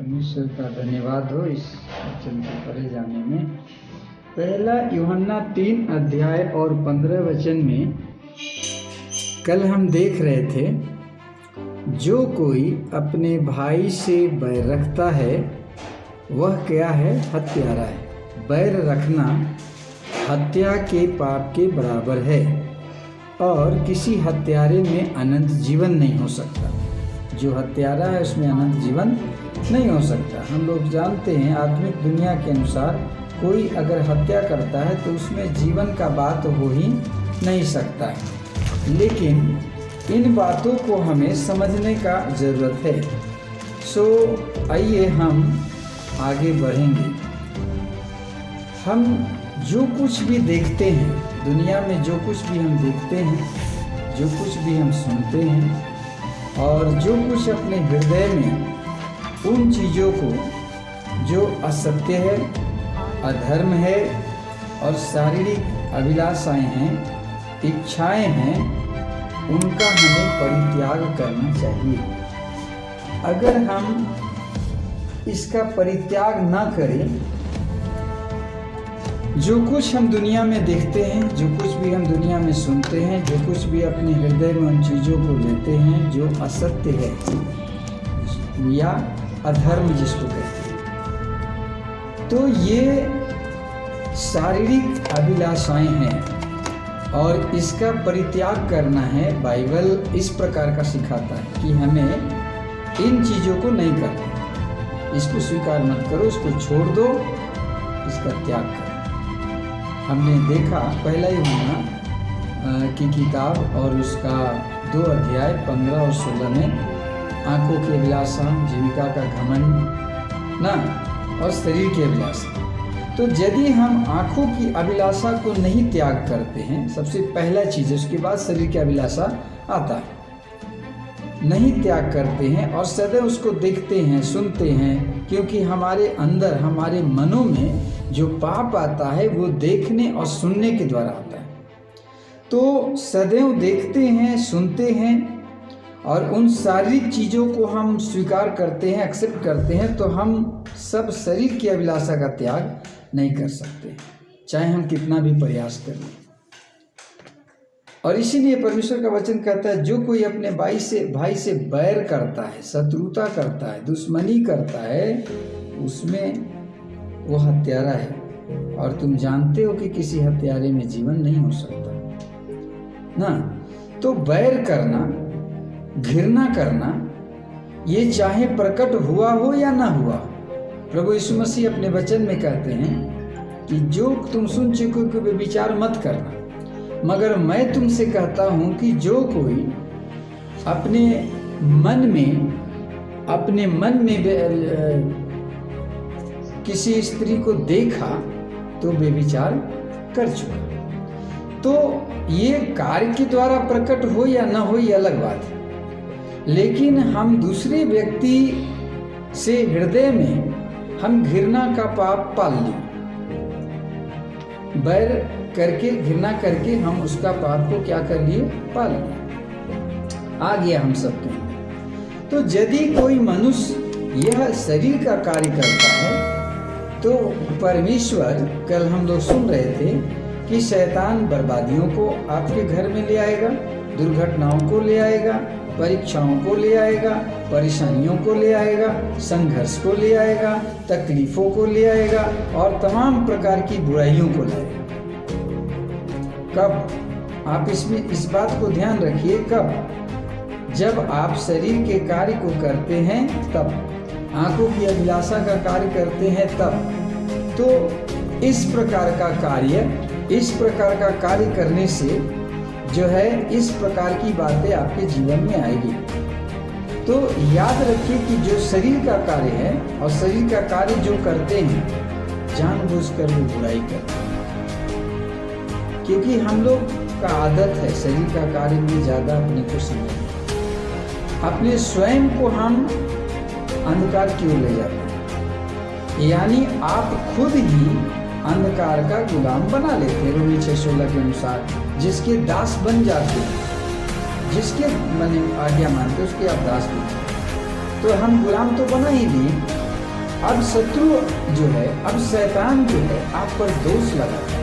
परमेश्वर का धन्यवाद हो इस वचन के पढ़े जाने में। पहला यूहन्ना 3 अध्याय और 15 वचन में कल हम देख रहे थे, जो कोई अपने भाई से बैर रखता है वह क्या है? हत्यारा है। बैर रखना हत्या के पाप के बराबर है और किसी हत्यारे में अनंत जीवन नहीं हो सकता। जो हत्यारा है उसमें अनंत जीवन नहीं हो सकता। हम लोग जानते हैं आत्मिक दुनिया के अनुसार कोई अगर हत्या करता है तो उसमें जीवन का बात हो ही नहीं सकता है, लेकिन इन बातों को हमें समझने का ज़रूरत है। सो आइए हम आगे बढ़ेंगे। हम जो कुछ भी देखते हैं दुनिया में, जो कुछ भी हम देखते हैं, जो कुछ भी हम सुनते हैं और जो कुछ अपने हृदय में उन चीज़ों को जो असत्य है, अधर्म है और शारीरिक अभिलाषाएं हैं, इच्छाएं हैं, उनका हमें परित्याग करना चाहिए। अगर हम इसका परित्याग ना करें, जो कुछ हम दुनिया में देखते हैं, जो कुछ भी हम दुनिया में सुनते हैं, जो कुछ भी अपने हृदय में उन चीज़ों को लेते हैं जो असत्य है या अधर्म जिसको कहते हैं, तो ये शारीरिक अभिलाषाएं हैं और इसका परित्याग करना है। बाइबल इस प्रकार का सिखाता है कि हमें इन चीज़ों को नहीं करना। इसको स्वीकार मत करो, इसको छोड़ दो, इसका त्याग करो। हमने देखा पहला यूहन्ना की किताब और उसका 2 अध्याय 15 और 16 में आंखों की अभिलाषा, जीविका का घमंड ना और शरीर की अभिलाषा। तो यदि हम आंखों की अभिलाषा को नहीं त्याग करते हैं, सबसे पहला चीज़ है, उसके बाद शरीर की अभिलाषा आता है, नहीं त्याग करते हैं और सदैव उसको देखते हैं, सुनते हैं, क्योंकि हमारे अंदर, हमारे मनों में जो पाप आता है वो देखने और सुनने के द्वारा आता है। तो सदैव देखते हैं, सुनते हैं और उन शारीरिक चीज़ों को हम स्वीकार करते हैं, एक्सेप्ट करते हैं, तो हम सब शरीर की अभिलाषा का त्याग नहीं कर सकते, चाहे हम कितना भी प्रयास करें। और इसीलिए परमेश्वर का वचन कहता है, जो कोई अपने भाई से बैर करता है, शत्रुता करता है, दुश्मनी करता है, उसमें वो हत्यारा है। और तुम जानते हो कि किसी हत्यारे में जीवन नहीं हो सकता ना। तो बैर करना, घृणा करना, ये चाहे प्रकट हुआ हो या ना हुआ, प्रभु यीशु मसीह अपने वचन में कहते हैं कि जो तुम सुन चुके हो वे विचार मत करना, मगर मैं तुमसे कहता हूं कि जो कोई अपने मन में किसी स्त्री को देखा तो बेविचार कर चुका। तो ये कार्य के द्वारा प्रकट हो या ना हो ये अलग बात है, लेकिन हम दूसरे व्यक्ति से हृदय में हम घृणा का पाप पाल लें, बैर करके, घृणा करके हम उसका पाप को क्या कर लिए? पाल लिए। आ गया हम सबके। तो यदि कोई मनुष्य यह शरीर का कार्य करता है तो परमेश्वर, कल हम लोग सुन रहे थे कि शैतान बर्बादियों को आपके घर में ले आएगा, दुर्घटनाओं को ले आएगा, परीक्षाओं को ले आएगा, परेशानियों को ले आएगा, संघर्ष को ले आएगा, तकलीफों को ले आएगा और तमाम प्रकार की बुराइयों को लाएगा। कब? आप इसमें इस बात को ध्यान रखिए, कब? जब आप शरीर के कार्य को करते हैं तब, आंखों की अभिलाषा का कार्य करते हैं तब। तो इस प्रकार का कार्य करने से जो है इस प्रकार की बातें आपके जीवन में आएगी। तो याद रखिए कि जो शरीर का कार्य है और शरीर का कार्य जो करते हैं जानबूझकर वो बुराई करते हैं, क्योंकि हम लोग का आदत है शरीर का कार्य में ज़्यादा अपने को समझना, अपने स्वयं को हम अंधकार की ओर ले जाते हैं, यानी आप खुद ही अंधकार का गुलाम बना लेते हैं। रोमी 6:16 के अनुसार जिसके दास बन जाते हैं, जिसके आज्ञा मानते उसके आप दास बन जाते। तो हम गुलाम तो बना ही लिए, अब शत्रु जो है, अब शैतान जो है आप पर दोष लगाता है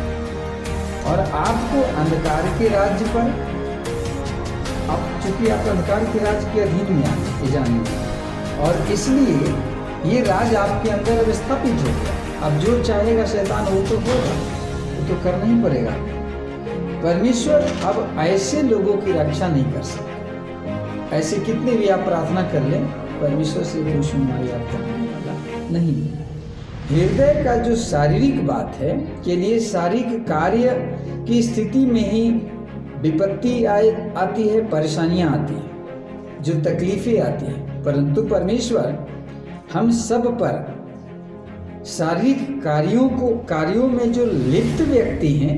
और आपको अंधकार के राज्य पर, अब चूंकि आप अंधकार के राज्य के अधीन में आए जानेंगे, और इसलिए ये राज आपके अंदर अब स्थापित हो गया। अब जो चाहेगा शैतान वो तो होगा, वो तो करना ही पड़ेगा। परमेश्वर अब ऐसे लोगों की रक्षा नहीं कर सकता। ऐसे कितने भी आप प्रार्थना कर लें, परमेश्वर से कोई सुनवाई आप करने वाला नहीं। हृदय का जो शारीरिक बात है के लिए शारीरिक कार्य की स्थिति में ही विपत्ति आती है, परेशानियां आती हैं, जो तकलीफें आती हैं, परंतु परमेश्वर हम सब पर शारीरिक कार्यों में जो लिप्त व्यक्ति हैं,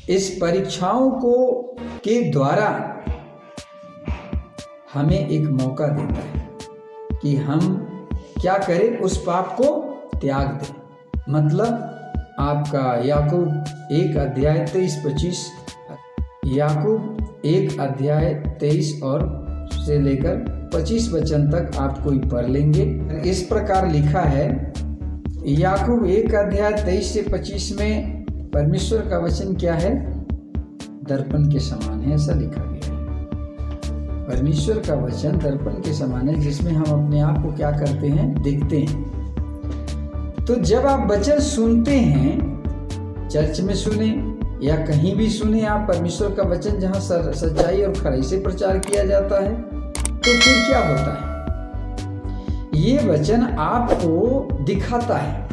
इस परीक्षाओं के द्वारा हमें एक मौका देता है कि हम क्या करें, उस पाप को त्याग दें। मतलब आपका याकूब 1 अध्याय 23-25, याकूब 1 अध्याय 23 और से लेकर 25 वचन तक आप कोई पढ़ लेंगे। इस प्रकार लिखा है, याकूब 1 अध्याय 23 से 25 में परमेश्वर का वचन क्या है, दर्पण के समान है, ऐसा लिखा गया है। परमेश्वर का वचन दर्पण के समान है, जिसमें हम अपने आप को क्या करते हैं, देखते हैं। तो जब आप वचन सुनते हैं, चर्च में सुने या कहीं भी सुने आप परमेश्वर का वचन, जहाँ सच्चाई और खराई से प्रचार किया जाता है, तो फिर क्या होता है, ये वचन आपको दिखाता है,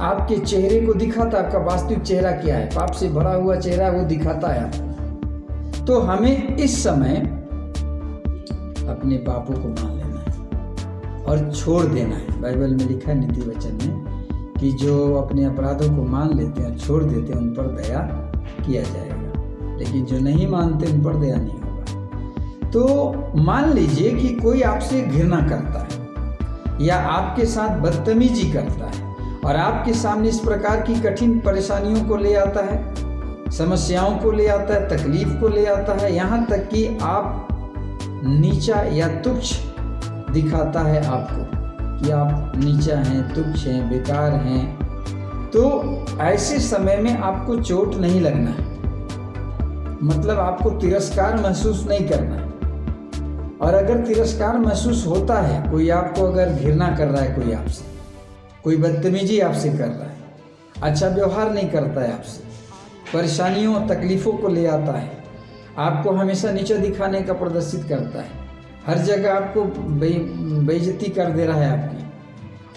आपके चेहरे को दिखाता है, आपका वास्तविक चेहरा क्या है, पाप से भरा हुआ चेहरा वो दिखाता है आपको। तो हमें इस समय अपने पापों को मान लेना है और छोड़ देना है। बाइबल में लिखा है नीति वचन में कि जो अपने अपराधों को मान लेते हैं और छोड़ देते हैं, उन पर दया किया जाएगा, लेकिन जो नहीं मानते उन पर दया नहीं होगा। तो मान लीजिए कि कोई आपसे घृणा करता है या आपके साथ बदतमीजी करता है और आपके सामने इस प्रकार की कठिन परेशानियों को ले आता है, समस्याओं को ले आता है, तकलीफ को ले आता है, यहाँ तक कि आप नीचा या तुच्छ दिखाता है आपको कि आप नीचा हैं, तुच्छ हैं, बेकार हैं। तो ऐसे समय में आपको चोट नहीं लगना है, मतलब आपको तिरस्कार महसूस नहीं करना है। और अगर तिरस्कार महसूस होता है, कोई आपको अगर घृणा कर रहा है, कोई आपसे कोई बदतमीजी आपसे कर रहा है, अच्छा व्यवहार नहीं करता है आपसे, परेशानियों तकलीफ़ों को ले आता है, आपको हमेशा नीचा दिखाने का प्रदर्शित करता है, हर जगह आपको बेइज्जती कर दे रहा है आपकी,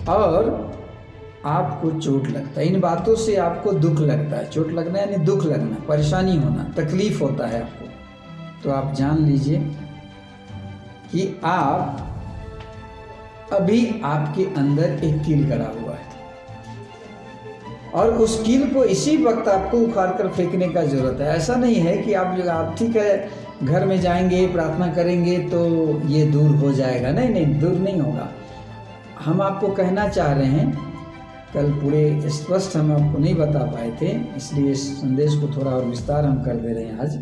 और आपको चोट लगता है, इन बातों से आपको दुख लगता है। चोट लगना यानी दुख लगना, परेशानी होना, तकलीफ होता है आपको। तो आप जान लीजिए कि आप अभी आपके अंदर एक कील गड़ा हुआ है और उस कील को इसी वक्त आपको उखाड़ कर फेंकने का जरूरत है। ऐसा नहीं है कि आप ठीक है घर में जाएंगे प्रार्थना करेंगे तो ये दूर हो जाएगा, नहीं नहीं, दूर नहीं होगा। हम आपको कहना चाह रहे हैं, कल पूरे स्पष्ट हम आपको नहीं बता पाए थे, इसलिए इस संदेश को थोड़ा और विस्तार हम कर दे रहे हैं आज।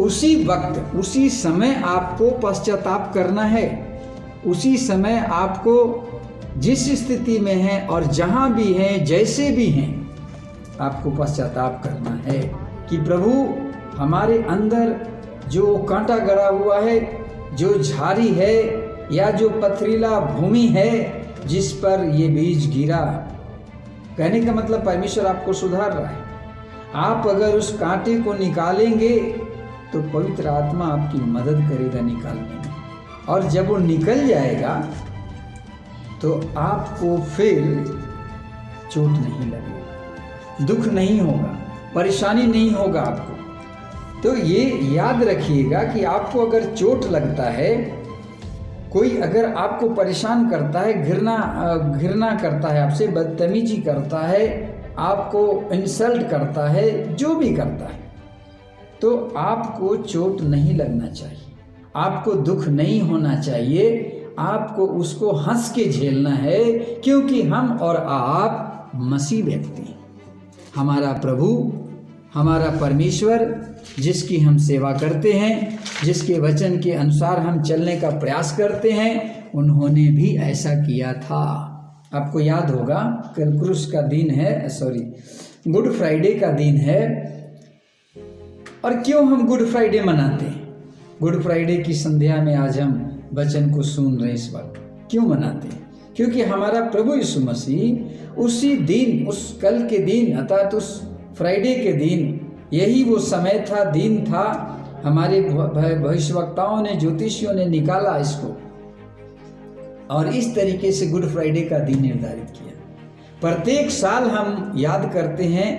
उसी वक्त उसी समय आपको पश्चाताप करना है, उसी समय आपको जिस स्थिति में हैं और जहाँ भी हैं, जैसे भी हैं, आपको पश्चाताप करना है कि प्रभु हमारे अंदर जो कांटा गड़ा हुआ है, जो झाड़ी है या जो पथरीला भूमि है जिस पर ये बीज गिरा, कहने का मतलब परमेश्वर आपको सुधार रहा है। आप अगर उस कांटे को निकालेंगे तो पवित्र आत्मा आपकी मदद करेगा निकालने में, और जब वो निकल जाएगा तो आपको फिर चोट नहीं लगेगी, दुख नहीं होगा, परेशानी नहीं होगा आपको। तो ये याद रखिएगा कि आपको अगर चोट लगता है, कोई अगर आपको परेशान करता है, घृणा करता है आपसे, बदतमीजी करता है, आपको इंसल्ट करता है, जो भी करता है, तो आपको चोट नहीं लगना चाहिए, आपको दुख नहीं होना चाहिए, आपको उसको हंस के झेलना है, क्योंकि हम और आप मसीह व्यक्ति हैं। हमारा प्रभु, हमारा परमेश्वर जिसकी हम सेवा करते हैं, जिसके वचन के अनुसार हम चलने का प्रयास करते हैं, उन्होंने भी ऐसा किया था। आपको याद होगा कल क्रूस का दिन है, गुड फ्राइडे का दिन है। और क्यों हम गुड फ्राइडे मनाते हैं? गुड फ्राइडे की संध्या में आज हम वचन को सुन रहे इस वक्त क्यों मनाते हैं? क्योंकि हमारा प्रभु यीशु मसीह उसी दिन, उस कल के दिन अर्थात उस फ्राइडे के दिन, यही वो समय था, दिन था, हमारे भविष्यवक्ताओं ने, ज्योतिषियों ने निकाला इसको और इस तरीके से गुड फ्राइडे का दिन निर्धारित किया। प्रत्येक साल हम याद करते हैं,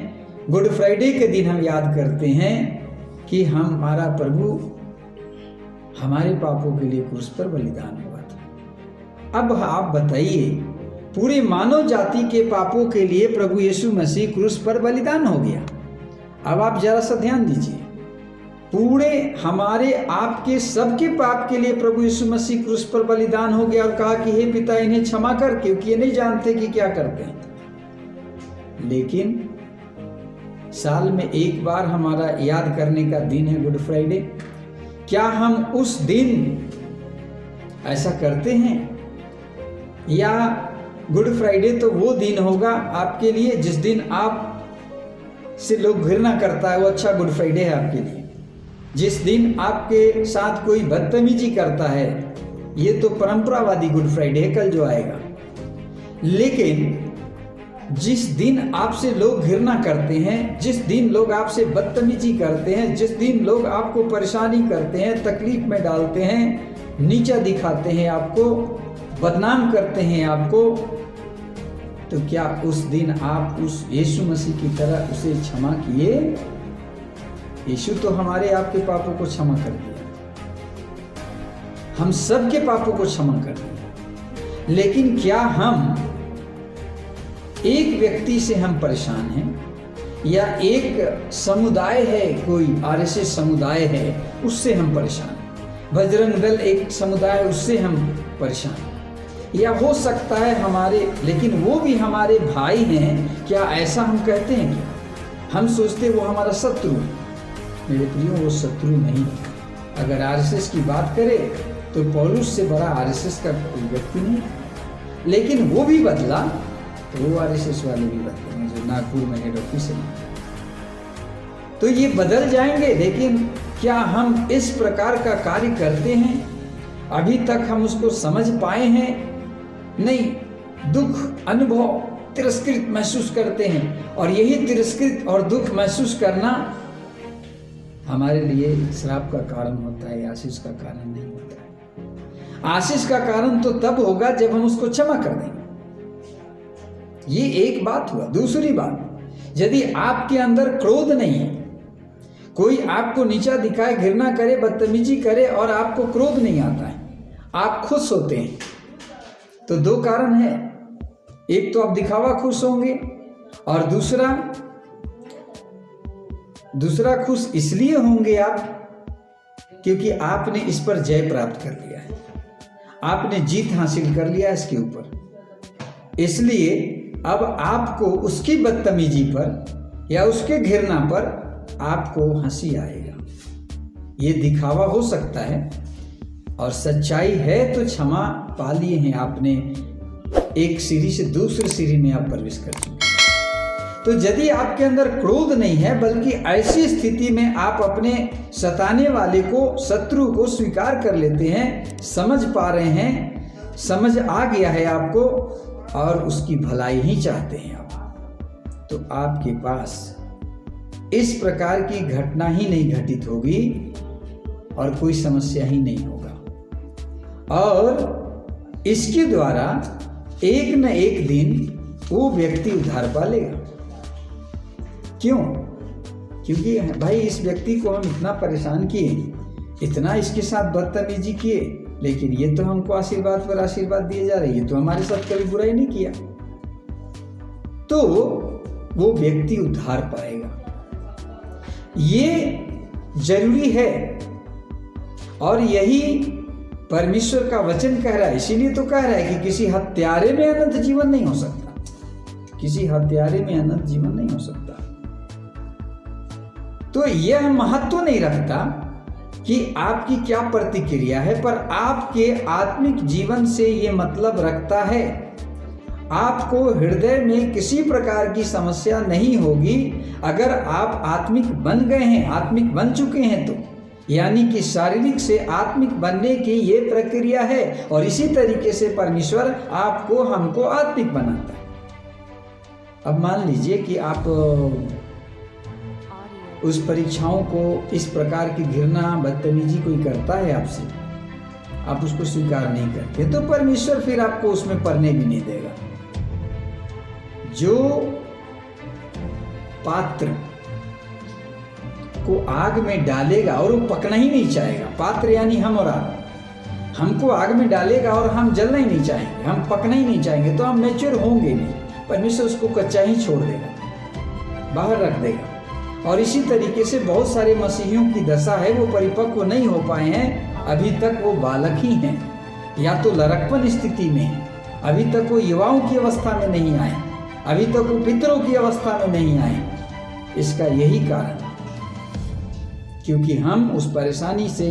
गुड फ्राइडे के दिन हम याद करते हैं कि हमारा प्रभु हमारे पापों के लिए क्रूस पर बलिदान हुआ था। अब आप बताइए, पूरे मानव जाति के पापों के लिए प्रभु यीशु मसीह क्रूस पर बलिदान हो गया। अब आप जरा सा ध्यान दीजिए, पूरे हमारे आपके सबके पाप के लिए प्रभु यीशु मसीह क्रूस पर बलिदान हो गया और कहा कि हे पिता इन्हें क्षमा कर, क्योंकि ये नहीं जानते कि क्या करते हैं। लेकिन साल में एक बार हमारा याद करने का दिन है गुड फ्राइडे। क्या हम उस दिन ऐसा करते हैं? या गुड फ्राइडे तो वो दिन होगा आपके लिए जिस दिन आप से लोग घृणा करता है, वो अच्छा गुड फ्राइडे है आपके लिए। जिस दिन आपके साथ कोई बदतमीजी करता है, ये तो परंपरावादी गुड फ्राइडे है कल जो आएगा। लेकिन जिस दिन आपसे लोग घृणा करते हैं, जिस दिन लोग आपसे बदतमीजी करते हैं, जिस दिन लोग आपको परेशानी करते हैं, तकलीफ में डालते हैं, नीचा दिखाते हैं आपको, बदनाम करते हैं आपको, तो क्या उस दिन आप उस यीशु मसीह की तरह उसे क्षमा किए? यीशु तो हमारे आपके पापों को क्षमा कर दिया, हम सब के पापों को क्षमा कर दिया। लेकिन क्या हम एक व्यक्ति से हम परेशान हैं या एक समुदाय है, कोई आरएसएस समुदाय है, उससे हम परेशान हैं, बजरंग दल एक समुदाय है, उससे हम परेशान हैं, या हो सकता है हमारे, लेकिन वो भी हमारे भाई हैं, क्या ऐसा हम कहते हैं? क्या हम सोचते वो हमारा शत्रु है? मेरे प्रियो, वो शत्रु नहीं। अगर आरएसएस की बात करें तो पौलुस से बड़ा आरएसएस का कोई व्यक्ति नहीं, लेकिन वो भी बदला तो वो आरएसएस वाले भी बदलेंगे जो नागपुर में हेड ऑफिस है, तो ये बदल जाएंगे। लेकिन क्या हम इस प्रकार का कार्य करते हैं? अभी तक हम उसको समझ पाए हैं? नहीं। दुख, अनुभव, तिरस्कृत महसूस करते हैं, और यही तिरस्कृत और दुख महसूस करना हमारे लिए श्राप का कारण होता है, आशीष का कारण नहीं होता है। आशीष का कारण तो तब होगा जब हम उसको क्षमा कर देंगे। ये एक बात हुआ। दूसरी बात, यदि आपके अंदर क्रोध नहीं है, कोई आपको नीचा दिखाए, घृणा करे, बदतमीजी करे और आपको क्रोध नहीं आता है, आप खुश होते हैं, तो दो कारण है। एक तो आप दिखावा खुश होंगे, और दूसरा खुश इसलिए होंगे आप क्योंकि आपने इस पर जय प्राप्त कर लिया है, आपने जीत हासिल कर लिया इसके ऊपर। इसलिए अब आपको उसकी बदतमीजी पर या उसके घृणा पर आपको हंसी आएगा। ये दिखावा हो सकता है, और सच्चाई है तो क्षमा पा लिए हैं आपने, एक सीढ़ी से दूसरी सीढ़ी में आप प्रवेश कर चुके हैं। तो यदि आपके अंदर क्रोध नहीं है, बल्कि ऐसी स्थिति में आप अपने सताने वाले को, शत्रु को स्वीकार कर लेते हैं, समझ पा रहे हैं, समझ आ गया है आपको, और उसकी भलाई ही चाहते हैं आप, तो आपके पास इस प्रकार की घटना ही नहीं घटित होगी और कोई समस्या ही नहीं होगा। और इसके द्वारा एक न एक दिन वो व्यक्ति उद्धार पा लेगा। क्यों? क्योंकि भाई इस व्यक्ति को हम इतना परेशान किए, इतना इसके साथ बदतमीजी किए, लेकिन ये तो हमको आशीर्वाद पर आशीर्वाद दिए जा रही है, तो हमारे साथ कभी बुराई नहीं किया, तो वो व्यक्ति उद्धार पाएगा। ये जरूरी है, और यही परमेश्वर का वचन कह रहा है। इसीलिए तो कह रहा है कि किसी हत्यारे में अनंत जीवन नहीं हो सकता, किसी हत्यारे में अनंत जीवन नहीं हो सकता। तो यह महत्व नहीं रखता कि आपकी क्या प्रतिक्रिया है, पर आपके आत्मिक जीवन से यह मतलब रखता है। आपको हृदय में किसी प्रकार की समस्या नहीं होगी अगर आप आत्मिक बन गए हैं, आत्मिक बन चुके हैं तो। यानी कि शारीरिक से आत्मिक बनने की ये प्रक्रिया है और इसी तरीके से परमेश्वर आपको हमको आत्मिक बनाता है। अब मान लीजिए कि आप उस परीक्षाओं को इस प्रकार की घृणा बदतमीजी कोई करता है आपसे, आप उसको स्वीकार नहीं करते, तो परमेश्वर फिर आपको उसमें पढ़ने भी नहीं देगा। जो पात्र को आग में डालेगा और वो पकना ही नहीं चाहेगा, पात्र यानी हम और आप, हमको आग में डालेगा और हम जलना ही नहीं चाहेंगे, हम पकना ही नहीं चाहेंगे, तो हम मैच्योर होंगे नहीं। परमेश्वर उसको कच्चा ही छोड़ देगा, बाहर रख देगा। और इसी तरीके से बहुत सारे मसीहियों की दशा है, वो परिपक्व नहीं हो पाए हैं, अभी तक वो बालक ही हैं, या तो लड़कपन स्थिति में है, अभी तक वो युवाओं की अवस्था में नहीं आए, अभी तक वो पितरों की अवस्था में नहीं आए। इसका यही कारण, क्योंकि हम उस परेशानी से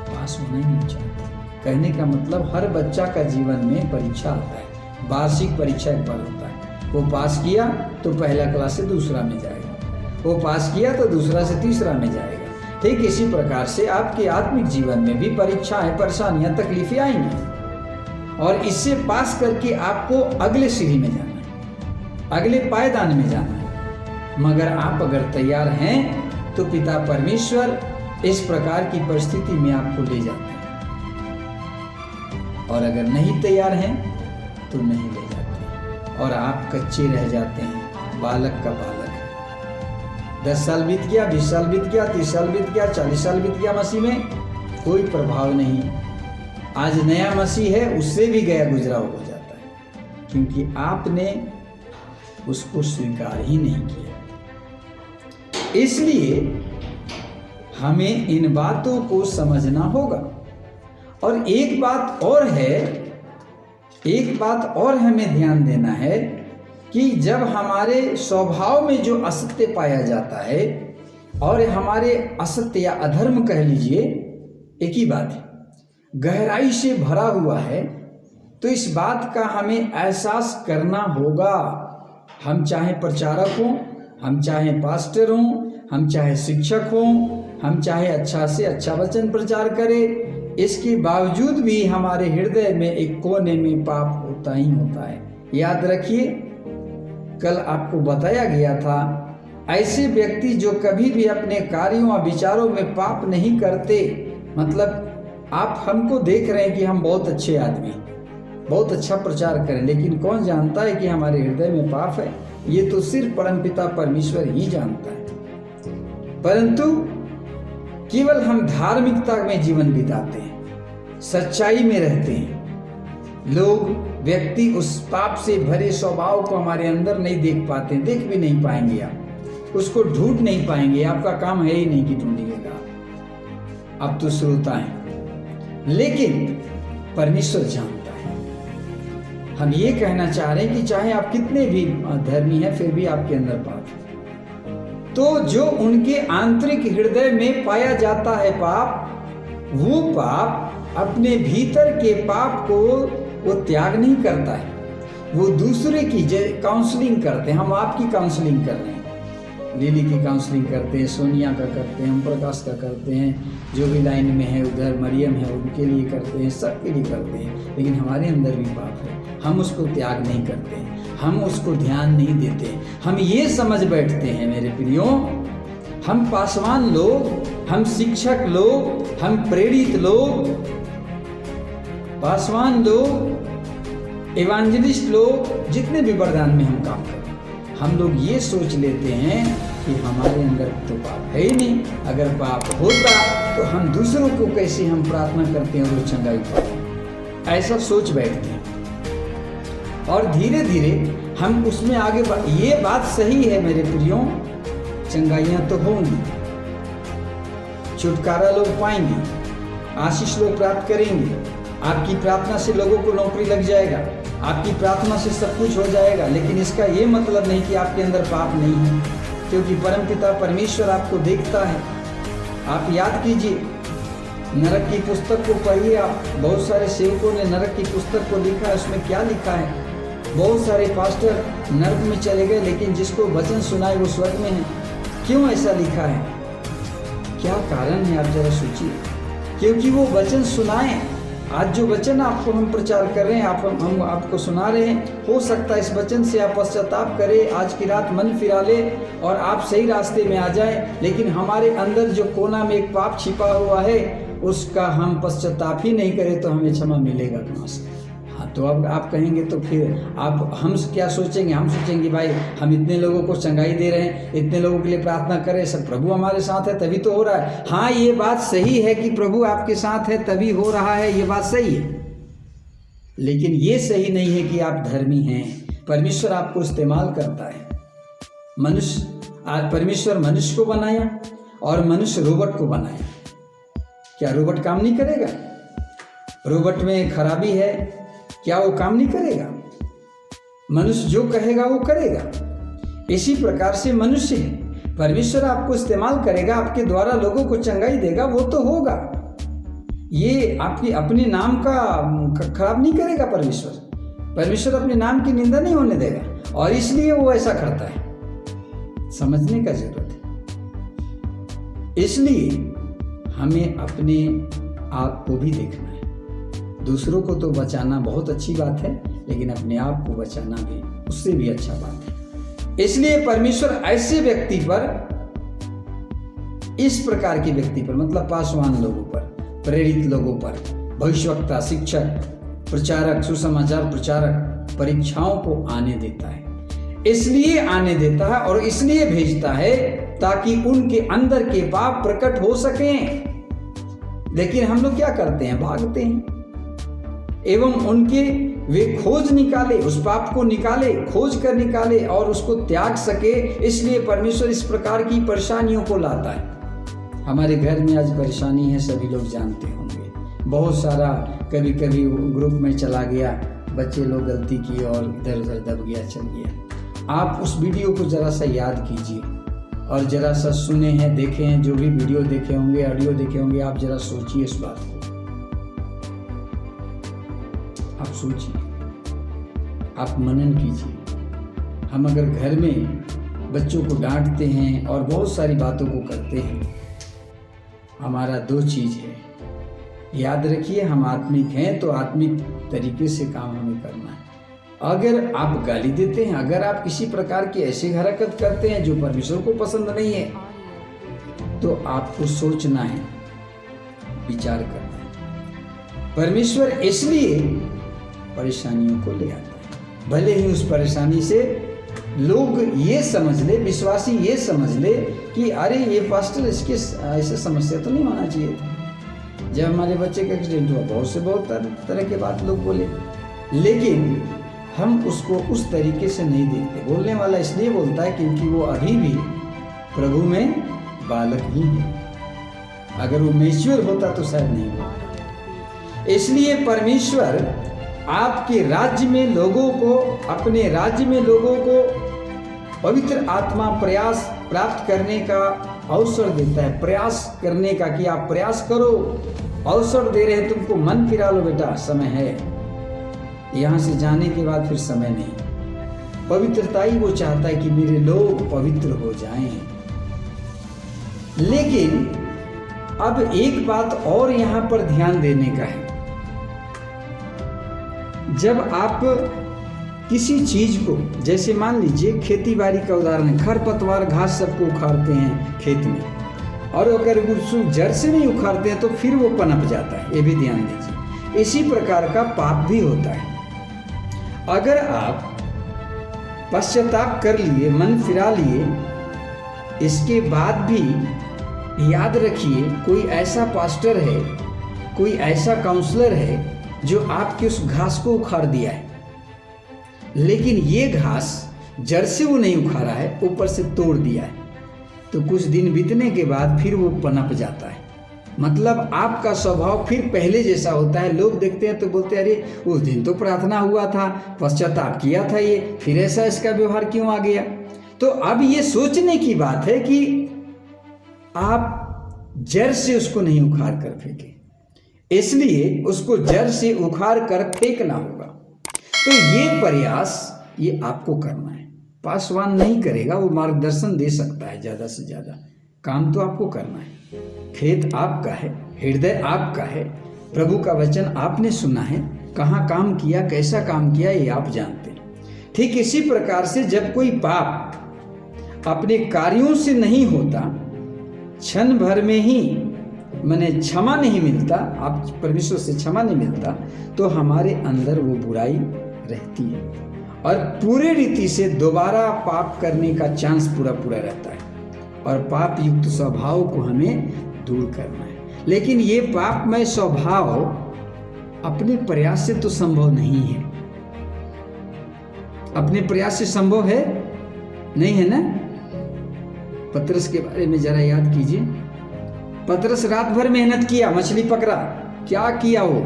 पास होना ही नहीं चाहते। कहने का मतलब हर बच्चा का जीवन में परीक्षा आता है, वार्षिक परीक्षा एक बार होता है। वो पास किया तो पहला क्लास से दूसरा में जाएगा, वो पास किया तो दूसरा से तीसरा में जाएगा। ठीक इसी प्रकार से आपके आत्मिक जीवन में भी परीक्षाएं, परेशानियां, तकलीफें आएंगी और इससे पास करके आपको अगले सीढ़ी में जाना है, अगले पायदान में जाना है। मगर आप अगर तैयार हैं तो पिता परमेश्वर इस प्रकार की परिस्थिति में आपको ले जाते हैं, और अगर नहीं तैयार हैं तो नहीं ले जाते और आप कच्चे रह जाते हैं, बालक का बालक। 10 साल बीत गया, 20 साल बीत गया, 30 साल बीत गया, 40 साल बीत गया, मसीह में कोई प्रभाव नहीं। आज नया मसीह है, उससे भी गया गुजरा हो जाता है, क्योंकि आपने उसको स्वीकार ही नहीं किया। इसलिए हमें इन बातों को समझना होगा। और एक बात और हमें ध्यान देना है कि जब हमारे स्वभाव में जो असत्य पाया जाता है और हमारे असत्य या अधर्म कह लीजिए, एक ही बात है, गहराई से भरा हुआ है, तो इस बात का हमें एहसास करना होगा। हम चाहे प्रचारक हों, हम चाहे पास्टर हों, हम चाहे शिक्षक हों, हम चाहे अच्छा से अच्छा वचन प्रचार करें, इसके बावजूद भी हमारे हृदय में एक कोने में पाप होता ही होता है। याद रखिए, कल आपको बताया गया था, ऐसे व्यक्ति जो कभी भी अपने कार्यों और विचारों में पाप नहीं करते, मतलब आप हमको देख रहे हैं कि हम बहुत अच्छे आदमी, बहुत अच्छा प्रचार करें, लेकिन कौन जानता है कि हमारे हृदय में पाप है? ये तो सिर्फ परमपिता परमेश्वर ही जानता है। परंतु केवल हम धार्मिकता में जीवन बिताते हैं, सच्चाई में रहते हैं। लोग, व्यक्ति उस पाप से भरे स्वभाव को हमारे अंदर नहीं देख पाते, देख भी नहीं पाएंगे, आप उसको ढूंढ नहीं पाएंगे, आपका काम है ही नहीं कि ढूंढिएगा, आप तो श्रोता हैं। लेकिन परमेश्वर जानता है। हम ये कहना चाह रहे हैं कि चाहे आप कितने भी धर्मी हैं, फिर भी आपके अंदर पाप है। तो जो उनके आंतरिक हृदय में पाया जाता है पाप, वो पाप अपने भीतर के पाप को वो त्याग नहीं करता है, वो दूसरे की काउंसलिंग करते हैं। हम आपकी काउंसलिंग कर रहे हैं, लिली की काउंसलिंग करते हैं, सोनिया का करते हैं, हम प्रकाश का करते हैं, जो भी लाइन में है उधर मरियम है उनके लिए करते हैं, सबके लिए करते हैं। लेकिन हमारे अंदर भी पाप है, हम उसको त्याग नहीं करते हैं, हम उसको ध्यान नहीं देते। हम ये समझ बैठते हैं मेरे प्रियो, हम पासवान लोग, हम शिक्षक लोग, हम प्रेरित लोग, पासवान लोग, इवांजलिस्ट लोग, जितने भी वरदान में हम काम करते हैं, हम लोग ये सोच लेते हैं कि हमारे अंदर तो पाप है ही नहीं। अगर पाप होता तो हम दूसरों को कैसे हम प्रार्थना करते हैं और वो चंगाई पाते हैं, ऐसा सोच बैठते हैं। और धीरे धीरे हम उसमें आगे ये बात सही है मेरे प्रियो, चंगाइयाँ तो होंगी, छुटकारा लोग पाएंगे, आशीष लोग प्राप्त करेंगे, आपकी प्रार्थना से लोगों को नौकरी लग जाएगा, आपकी प्रार्थना से सब कुछ हो जाएगा। लेकिन इसका ये मतलब नहीं कि आपके अंदर पाप नहीं है, क्योंकि परमपिता परमेश्वर आपको देखता है। आप याद कीजिए, नरक की पुस्तक को पढ़िए आप, बहुत सारे सेवकों ने नरक की पुस्तक को लिखा है, उसमें क्या लिखा है? बहुत सारे पास्टर नर्क में चले गए, लेकिन जिसको वचन सुनाए वो स्वर्ग में है। क्यों ऐसा लिखा है? क्या कारण है, आप जरा सोचिए। क्योंकि वो वचन सुनाए। आज जो वचन आपको हम प्रचार कर रहे हैं, हम आपको सुना रहे हैं, हो सकता है इस वचन से आप पश्चाताप करें, आज की रात मन फिरा ले और आप सही रास्ते में आ जाएं। लेकिन हमारे अंदर जो कोना में एक पाप छिपा हुआ है, उसका हम पश्चाताप ही नहीं करें तो हमें क्षमा मिलेगा कहाँ से? हाँ, तो अब आप कहेंगे तो फिर हम क्या सोचेंगे? हम सोचेंगे भाई हम इतने लोगों को चंगाई दे रहे हैं, इतने लोगों के लिए प्रार्थना कर रहे हैं, सब प्रभु हमारे साथ है तभी तो हो रहा है। हाँ, ये बात सही है कि प्रभु आपके साथ है तभी हो रहा है, ये बात सही है। लेकिन ये सही नहीं है कि आप धर्मी हैं। परमेश्वर आपको इस्तेमाल करता है। परमेश्वर मनुष्य को बनाया और मनुष्य रोबोट को बनाया। क्या रोबोट काम नहीं करेगा? रोबोट में खराबी है, क्या वो काम नहीं करेगा? मनुष्य जो कहेगा वो करेगा। इसी प्रकार से मनुष्य है। परमेश्वर आपको इस्तेमाल करेगा, आपके द्वारा लोगों को चंगाई देगा, वो तो होगा। ये आपकी अपने नाम का खराब नहीं करेगा परमेश्वर अपने नाम की निंदा नहीं होने देगा, और इसलिए वो ऐसा करता है। समझने का जरूरत है। इसलिए हमें अपने आप को भी देखना है। दूसरों को तो बचाना बहुत अच्छी बात है, लेकिन अपने आप को बचाना भी उससे भी अच्छा बात है। इसलिए परमेश्वर ऐसे व्यक्ति पर, इस प्रकार के व्यक्ति पर, मतलब पासवान लोगों पर, प्रेरित लोगों पर, भविष्यवक्ता, शिक्षक, प्रचारक, सुसमाचार प्रचारक, परीक्षाओं को आने देता है। इसलिए आने देता है और इसलिए भेजता है ताकि उनके अंदर के पाप प्रकट हो सकें। लेकिन हम लोग क्या करते हैं? भागते हैं एवं उनके वे खोज निकाले, उस पाप को निकाले, खोज कर निकाले और उसको त्याग सके। इसलिए परमेश्वर इस प्रकार की परेशानियों को लाता है। हमारे घर में आज परेशानी है, सभी लोग जानते होंगे। बहुत सारा कभी कभी ग्रुप में चला गया, बच्चे लोग गलती की और इधर उधर दब गया, चल गया। आप उस वीडियो को जरा सा याद कीजिए और जरा सा सुने हैं, देखे हैं, जो भी वीडियो देखे होंगे, ऑडियो देखे होंगे, आप जरा सोचिए इस बात को। आप सोचिए, आप मनन कीजिए। हम अगर घर में बच्चों को डांटते हैं और बहुत सारी बातों को करते हैं, हमारा दो चीज है। याद रखिए, हम आत्मिक हैं तो आत्मिक तरीके से काम हमें करना है। अगर आप गाली देते हैं, अगर आप किसी प्रकार की ऐसी हरकत करते हैं जो परमेश्वर को पसंद नहीं है, तो आपको सोचना है, विचार करना है। परमेश्वर इसलिए परेशानियों को ले आता है, भले ही उस परेशानी से लोग ये समझ ले, विश्वासी ये समझ ले कि अरे ये पास्टर, इसके ऐसे समस्या तो नहीं होना चाहिए था। जब हमारे बच्चे का एक्सीडेंट हुआ, बहुत तरह के बात लोग बोले, लेकिन हम उसको उस तरीके से नहीं देखते। बोलने वाला इसलिए बोलता है क्योंकि वो अभी भी प्रभु में बालक ही है। अगर वो मैच्योर होता तो शायद नहीं होता। इसलिए परमेश्वर आपके राज्य में लोगों को, अपने राज्य में लोगों को पवित्र आत्मा प्रयास प्राप्त करने का अवसर देता है। प्रयास करने का, कि आप प्रयास करो, अवसर दे रहे हैं तुमको, मन फिरा लो बेटा, समय है। यहाँ से जाने के बाद फिर समय नहीं। पवित्रता ही वो चाहता है कि मेरे लोग पवित्र हो जाएं। लेकिन अब एक बात और यहाँ पर ध्यान देने का है। जब आप किसी चीज को, जैसे मान लीजिए खेती बाड़ी का उदाहरण है, खरपतवार, घास सबको उखाड़ते हैं खेत में, और अगर उसको जड़ से नहीं उखाड़ते हैं तो फिर वो पनप जाता है। ये भी ध्यान दीजिए। इसी प्रकार का पाप भी होता है। अगर आप पश्चाताप कर लिए, मन फिरा लिए, इसके बाद भी याद रखिए कोई ऐसा पास्टर है, कोई ऐसा काउंसलर है जो आपके उस घास को उखाड़ दिया है, लेकिन ये घास जड़ से वो नहीं उखाड़ा है, ऊपर से तोड़ दिया है, तो कुछ दिन बीतने के बाद फिर वो पनप जाता है। मतलब आपका स्वभाव फिर पहले जैसा होता है। लोग देखते हैं तो बोलते हैं अरे उस दिन तो प्रार्थना हुआ था, पश्चाताप किया था, ये फिर ऐसा इसका व्यवहार क्यों आ गया? तो अब ये सोचने की बात है कि आप जड़ से उसको नहीं उखाड़ कर फेंके, इसलिए उसको जड़ से उखाड़ कर फेंकना होगा। तो ये प्रयास ये आपको करना है। पासवान नहीं करेगा, वो मार्गदर्शन दे सकता है ज़्यादा से ज़्यादा, काम तो आपको करना है। खेत आपका है, हृदय आपका है, प्रभु का वचन आपने सुना है, कहाँ काम किया, कैसा काम किया, ये आप जानते हैं। ठीक इसी प्रकार से जब कोई पाप अपने कार्यों से नहीं होता, क्षण भर में ही माने क्षमा नहीं मिलता, आप परमेश्वर से क्षमा नहीं मिलता, तो हमारे अंदर वो बुराई रहती है और पूरे रीति से दोबारा पाप करने का चांस पूरा रहता है और पाप युक्त स्वभाव को हमें दूर करना है। लेकिन ये पापमय स्वभाव अपने प्रयास से तो संभव नहीं है। अपने प्रयास से संभव है नहीं, है ना। पतरस के बारे में जरा याद कीजिए। पतरस रात भर मेहनत किया, मछली पकड़ा, क्या किया वो,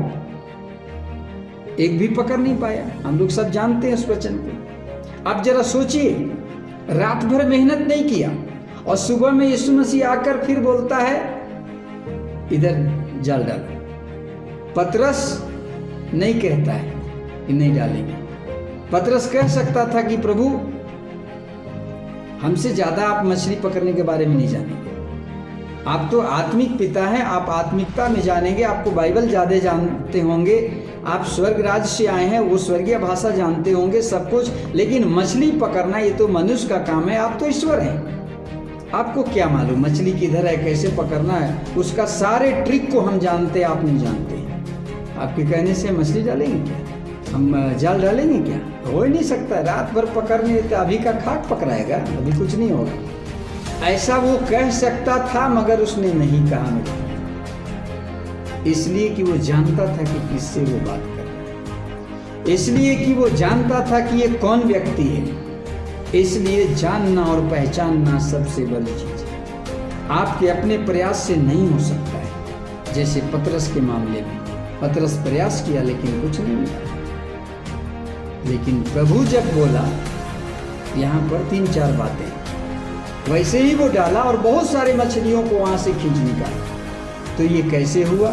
एक भी पकड़ नहीं पाया। हम लोग सब जानते हैं उस वचन को। अब जरा सोचिए, रात भर मेहनत नहीं किया और सुबह में यीशु मसीह आकर फिर बोलता है इधर जाल डालो। पतरस नहीं कहता है कि नहीं डालेंगे। पतरस कह सकता था कि प्रभु हमसे ज्यादा आप मछली पकड़ने के बारे में नहीं जानेंगे, आप तो आत्मिक पिता हैं, आप आत्मिकता में जानेंगे, आपको बाइबल ज्यादा जानते होंगे, आप स्वर्ग राज्य से आए हैं, वो स्वर्गीय भाषा जानते होंगे सब कुछ, लेकिन मछली पकड़ना ये तो मनुष्य का काम है, आप तो ईश्वर हैं, आपको क्या मालूम मछली किधर है, कैसे पकड़ना है, उसका सारे ट्रिक को हम जानते हैं, आप नहीं जानते। आपके कहने से मछली डालेंगे क्या, हम जाल डालेंगे क्या, हो ही नहीं सकता। रात भर पकड़ने देते, अभी का खाक पकड़ाएगा, अभी कुछ नहीं होगा। ऐसा वो कह सकता था मगर उसने नहीं कहा मेरे, इसलिए कि वो जानता था कि किससे वो बात कर रहा है, इसलिए कि वो जानता था कि ये कौन व्यक्ति है। इसलिए जानना और पहचानना सबसे बड़ी चीज है। आपके अपने प्रयास से नहीं हो सकता है। जैसे पतरस के मामले में, पतरस प्रयास किया लेकिन कुछ नहीं मिला। लेकिन प्रभु जब बोला, यहाँ पर 3-4 बातें, वैसे ही वो डाला और बहुत सारे मछलियों को वहां से खींच निकाला। तो ये कैसे हुआ?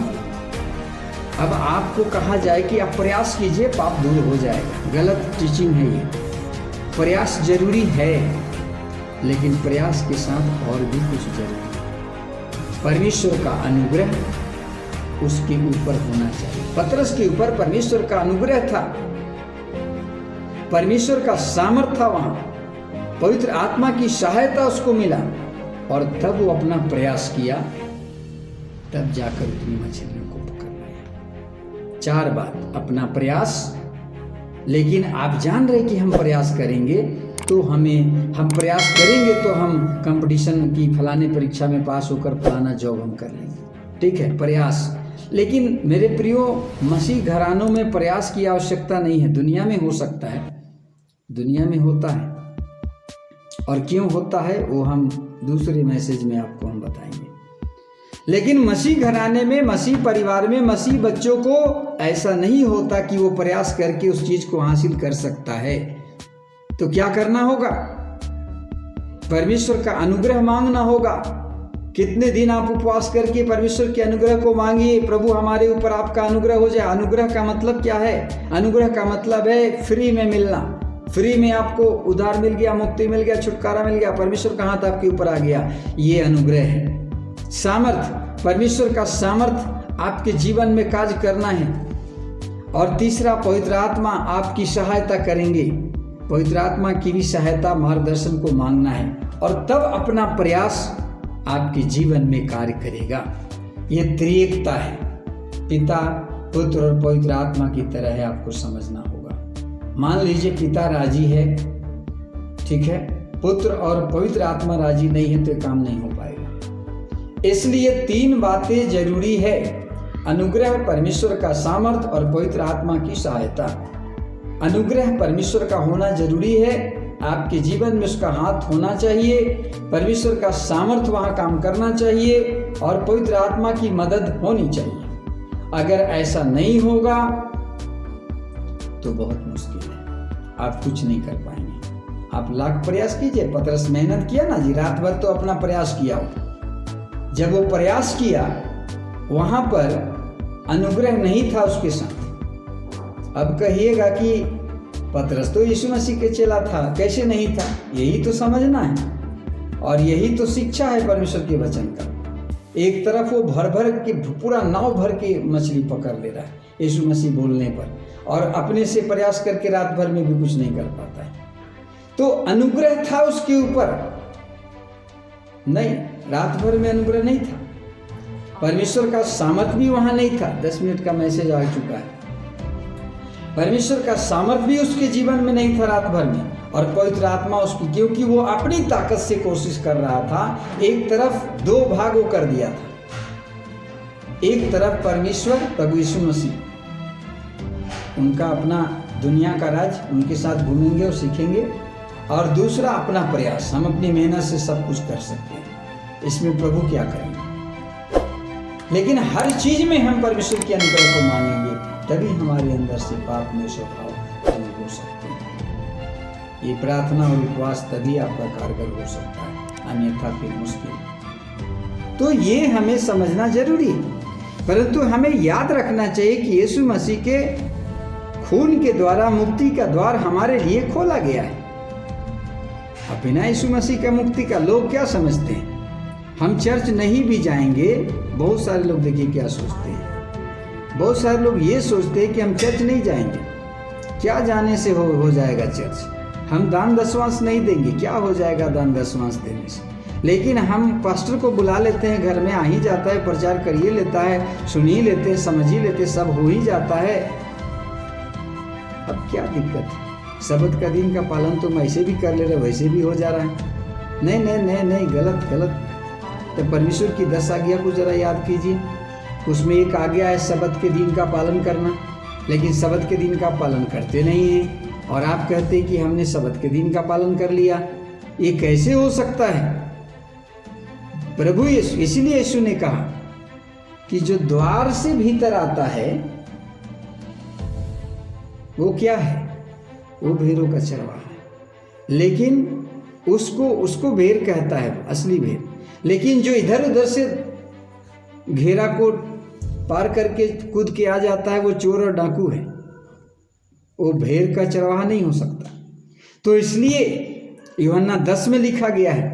अब आपको कहा जाए कि आप प्रयास कीजिए, पाप दूर हो जाएगा, गलत टीचिंग है ये। प्रयास जरूरी है, लेकिन प्रयास के साथ और भी कुछ जरूरी है। परमेश्वर का अनुग्रह उसके ऊपर होना चाहिए। पतरस के ऊपर परमेश्वर का अनुग्रह था, परमेश्वर का सामर्थ था, वहां पवित्र आत्मा की सहायता उसको मिला और तब वो अपना प्रयास किया, तब जाकर उतनी मछलियों को पकड़ लिया। 4 बात, अपना प्रयास, लेकिन आप जान रहे कि हम प्रयास करेंगे तो हम प्रयास करेंगे तो हम कंपटीशन की फलाने परीक्षा में पास होकर फलाना जॉब हम कर लेंगे, ठीक है, प्रयास। लेकिन मेरे प्रियो, मसीह घरानों में प्रयास की आवश्यकता नहीं है। दुनिया में हो सकता है, दुनिया में होता है, और क्यों होता है वो हम दूसरे मैसेज में आपको हम बताएंगे। लेकिन मसीह घराने में, मसीह परिवार में, मसीह बच्चों को ऐसा नहीं होता कि वो प्रयास करके उस चीज को हासिल कर सकता है। तो क्या करना होगा? परमेश्वर का अनुग्रह मांगना होगा। कितने दिन आप उपवास करके परमेश्वर के अनुग्रह को मांगिए, प्रभु हमारे ऊपर आपका अनुग्रह हो जाए। अनुग्रह का मतलब क्या है? अनुग्रह का मतलब है फ्री में मिलना, फ्री में आपको उद्धार मिल गया, मुक्ति मिल गया, छुटकारा मिल गया, परमेश्वर का हाथ आपके ऊपर आ गया, ये अनुग्रह है। सामर्थ, परमेश्वर का सामर्थ आपके जीवन में कार्य करना है। और तीसरा, पवित्र आत्मा आपकी सहायता करेंगे, पवित्र आत्मा की भी सहायता, मार्गदर्शन को मांगना है, और तब अपना प्रयास आपके जीवन में कार्य करेगा। ये त्रिएकता है, पिता, पुत्र और पवित्र आत्मा की तरह है, आपको समझना होगा। मान लीजिए पिता राजी है, ठीक है, पुत्र और पवित्र आत्मा राजी नहीं है तो काम नहीं हो पाएगा। इसलिए 3 बातें जरूरी है, अनुग्रह, परमेश्वर का सामर्थ और पवित्र आत्मा की सहायता। अनुग्रह परमेश्वर का होना जरूरी है, आपके जीवन में उसका हाथ होना चाहिए, परमेश्वर का सामर्थ वहां काम करना चाहिए, और पवित्र आत्मा की मदद होनी चाहिए। अगर ऐसा नहीं होगा तो बहुत मुश्किल है, आप कुछ नहीं कर पाएंगे। आप लाख प्रयास कीजिए, पतरस मेहनत किया ना जी, रात भर तो अपना प्रयास किया। जब वो प्रयास किया वहां पर अनुग्रह नहीं था उसके साथ। अब कहिएगा कि पतरस तो यीशु मसीह के चेला था, कैसे नहीं था? यही तो समझना है और यही तो शिक्षा है परमेश्वर के वचन का। एक तरफ वो भर भर के पूरा नाव भर के मछली पकड़ ले रहा है यीशु मसीह बोलने पर, और अपने से प्रयास करके रात भर में भी कुछ नहीं कर पाता है। तो अनुग्रह था उसके ऊपर? नहीं, रात भर में अनुग्रह नहीं था। परमेश्वर का सामर्थ भी वहां नहीं था। 10 मिनट का मैसेज आ चुका है। परमेश्वर का सामर्थ भी उसके जीवन में नहीं था रात भर में, और पवित्र आत्मा उसकी, क्योंकि वो अपनी ताकत से कोशिश कर रहा था। एक तरफ 2 भाग वो कर दिया था, एक तरफ परमेश्वर प्रभु यीशु मसीह, उनका अपना दुनिया का राज, उनके साथ घूमेंगे और सीखेंगे, और दूसरा अपना प्रयास, हम अपनी मेहनत से सब कुछ कर सकते हैं, इसमें प्रभु क्या करेंगे। लेकिन हर चीज में हम परमेश्वर के अनुग्रह को मानेंगे, तभी हमारे अंदर से पाप में स्वभाव दूर हो सकते हैं। ये प्रार्थना और उपवास तभी आपका कारगर हो सकता है, अन्यथा फिर मुश्किल। तो ये हमें समझना जरूरी है, परंतु हमें याद रखना चाहिए कि यीशु मसीह के खून के द्वारा मुक्ति का द्वार हमारे लिए खोला गया है। अब बिना यीशु मसीह का मुक्ति का लोग क्या समझते हैं? हम चर्च नहीं भी जाएंगे, बहुत सारे लोग देखिए क्या सोचते हैं। बहुत सारे लोग ये सोचते हैं कि हम चर्च नहीं जाएंगे, क्या जाने से हो जाएगा चर्च, हम दान दशवांश नहीं देंगे, क्या हो जाएगा दान दशवांश देने से। लेकिन हम पास्टर को बुला लेते हैं, घर में आ ही जाता है, प्रचार करिए लेता है, सुन ही लेते हैं, समझ ही लेते, सब हो ही जाता है। अब क्या दिक्कत है? सबत का दिन का पालन तो हम ऐसे भी कर ले रहे, वैसे भी हो जा रहा है। नहीं नहीं नहीं नहीं, गलत गलत। तो परमेश्वर की 10 आज्ञा को जरा याद कीजिए, उसमें एक आज्ञा है सबत के दिन का पालन करना, लेकिन सबत के दिन का पालन करते नहीं हैं, और आप कहते हैं कि हमने सबत के दिन का पालन कर लिया। ये कैसे हो सकता है? प्रभु यीशु, इसीलिए यीशु ने कहा कि जो द्वार से भीतर आता है वो क्या है? वो भेड़ों का चरवाहा है। लेकिन उसको भेड़ कहता है, असली भेड़। लेकिन जो इधर उधर से घेरा को पार करके कूद के आ जाता है, वो चोर और डाकू है, वो भेड़ का चरवाहा नहीं हो सकता। तो इसलिए यूहन्ना 10 में लिखा गया है,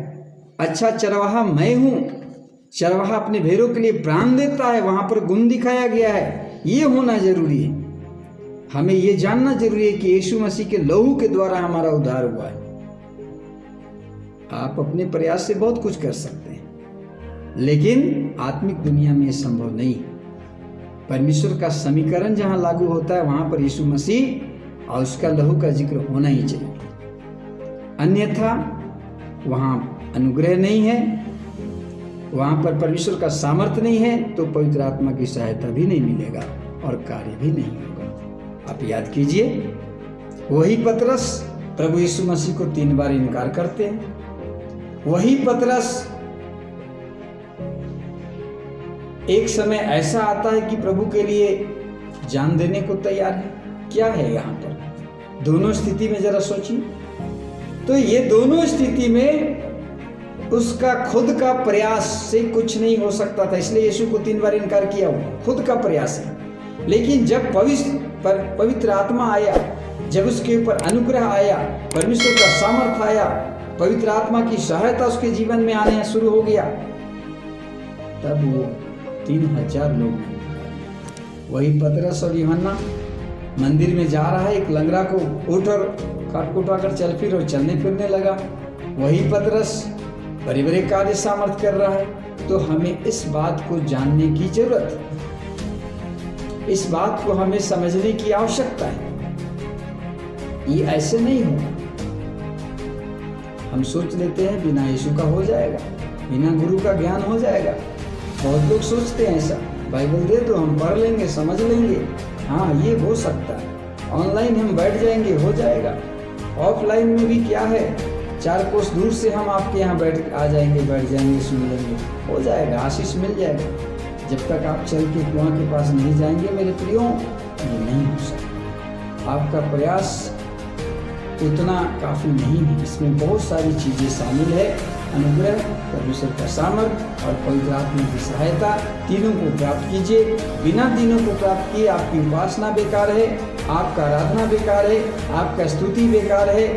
अच्छा चरवाहा मैं हूँ, चरवाहा अपने भेड़ों के लिए प्राण देता है। वहाँ पर गुण दिखाया गया है। ये होना जरूरी है, हमें ये जानना जरूरी है कि यीशु मसीह के लहू के द्वारा हमारा उद्धार हुआ है। आप अपने प्रयास से बहुत कुछ कर सकते हैं, लेकिन आत्मिक दुनिया में संभव नहीं। परमेश्वर का समीकरण जहां लागू होता है, वहां पर यीशु मसीह और उसका लहू का जिक्र होना ही चाहिए, अन्यथा वहां अनुग्रह नहीं है, वहां पर परमेश्वर का सामर्थ्य नहीं है, तो पवित्र आत्मा की सहायता भी नहीं मिलेगा और कार्य भी नहीं होगा। आप याद कीजिए, वही पतरस प्रभु यीशु मसीह को 3 बार इनकार करते हैं। वही पतरस एक समय ऐसा आता है कि प्रभु के लिए जान देने को तैयार है। क्या है यहाँ पर दोनों स्थिति में, जरा सोचिए। तो ये दोनों स्थिति में उसका खुद का प्रयास से कुछ नहीं हो सकता था, इसलिए यीशु को 3 बार इनकार किया। वो खुद का प्रयास है। लेकिन जब पवित्र आत्मा आया, जब उसके ऊपर अनुग्रह आया, परमेश्वर का सामर्थ्य आया, पवित्र आत्मा की सहायता उसके जीवन में आने शुरू हो गया, तब वो 3000 लोग, वही पतरस और यूहन्ना मंदिर में जा रहा है, एक लंगड़ा को उठ और काट उठाकर चल फिर और चलने फिरने लगा। वही पतरस बड़े बड़े कार्य सामर्थ कर रहा है। तो हमें इस बात को जानने की जरूरत है, इस बात को हमें समझने की आवश्यकता है। ये ऐसे नहीं होगा। हम सोच लेते हैं बिना यीशु का हो जाएगा, बिना गुरु का ज्ञान हो जाएगा। बहुत लोग सोचते हैं ऐसा, बाइबल दे दो हम पढ़ लेंगे, समझ लेंगे, हाँ ये हो सकता है, ऑनलाइन हम बैठ जाएंगे, हो जाएगा। ऑफलाइन में भी क्या है, 4 कोस दूर से हम आपके यहाँ बैठ आ जाएंगे, बैठ जाएंगे, सुन लेंगे, हो जाएगा, आशीष मिल जाएगा। जब तक आप चल के कुआं के पास नहीं जाएंगे मेरे प्रियो, ये नहीं हो सकता। आपका प्रयास उतना काफ़ी नहीं है, इसमें बहुत सारी चीज़ें शामिल है। अनुग्रह, परमेश्वर का सामर्थ और पवित्र आत्मा की सहायता, तीनों को प्राप्त कीजिए। बिना तीनों को प्राप्त किए आपकी उपासना बेकार है, आपका आराधना बेकार है, आपका स्तुति बेकार है।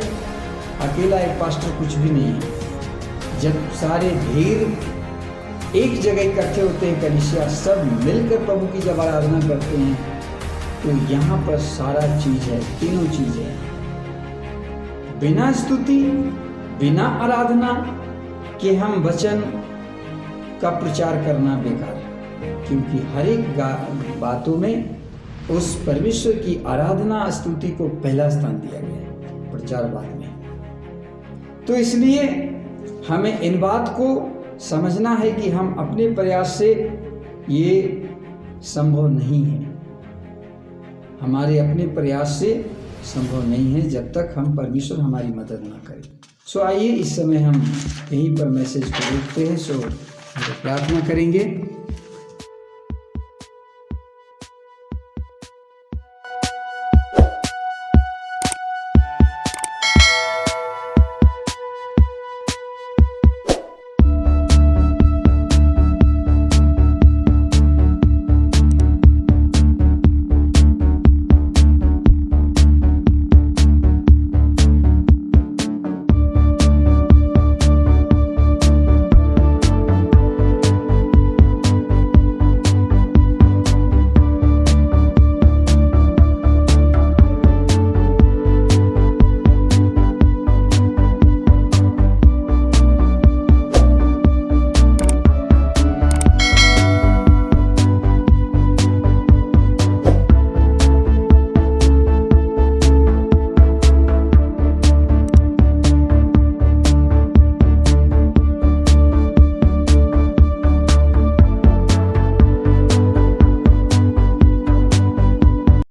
अकेला एक पास्टर कुछ भी नहीं है। जब सारे भीड़ एक जगह इकट्ठे होते हैं, कलीसिया सब मिलकर प्रभु की जब आराधना करते हैं, तो यहाँ पर सारा चीज है, तीनों चीज है। बिना स्तुति, बिना आराधना के हम वचन का प्रचार करना बेकार है, क्योंकि हर एक बातों में उस परमेश्वर की आराधना स्तुति को पहला स्थान दिया गया है प्रचारवाद में। तो इसलिए हमें इन बात को समझना है कि हम अपने प्रयास से ये संभव नहीं है, हमारे अपने प्रयास से संभव नहीं है जब तक हम परमेश्वर हमारी मदद ना करें। सो आइए इस समय हम यहीं पर मैसेज को रोकते हैं। सो प्रार्थना करेंगे।